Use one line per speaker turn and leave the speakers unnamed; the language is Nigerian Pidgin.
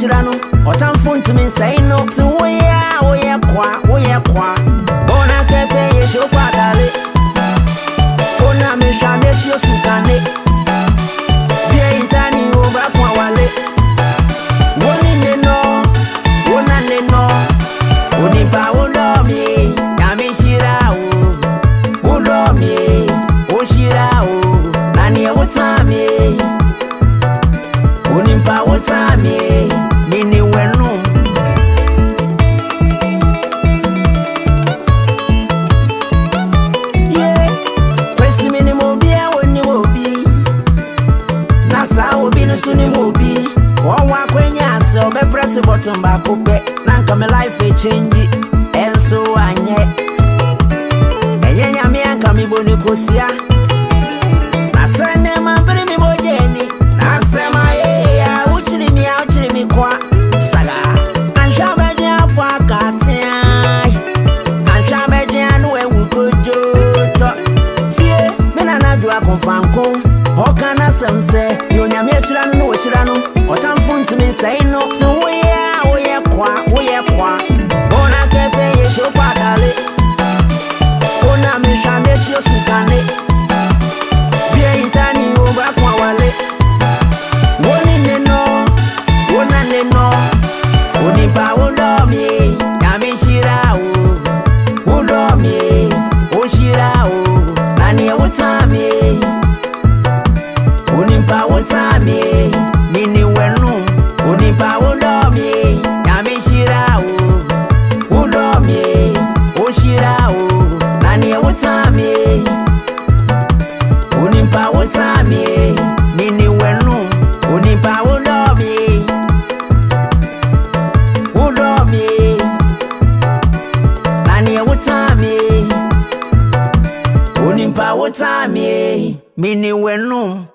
shirano otamfo ntumi say no ti wo ye kwa bona kefe ye show padale ona me shane shio sukane bia intani obra kwa wale woni neno wona neno oni pa wodo mi ya mi shirawo wodo mi o shirawo nani e wotami oni pa wotami nini wenum yeah presi mini mobia woni mobi nasa obi no suni mobi wa kwenya se obe press button ba kope nanka me life e change enso anye enyenya me anka mi boni kosia nasene ma bere mi mojeni nasema ya uchiri mi kwa saga anshabeje afwa katia anshabeje anu ewu kojo to tie me na nadu akonfanko okana semse yonyame ashirano no ashirano otamfo ntumi say no ti wo ye kwa bona kefe ye show padale ona me shame shio sukane bia intani obra kwa wale woni neno wona neno oni pa wodo mi ya mi shirawo wodo mi o shirawo nani e wotami oni pa wotami nini wenum oni pa wodo mi ya mi shirawo wodo mi o shirawo nani e wotami oni pa wotami nini wenum oni pa wodo mi nani e wotami oni pa wotami mini wenum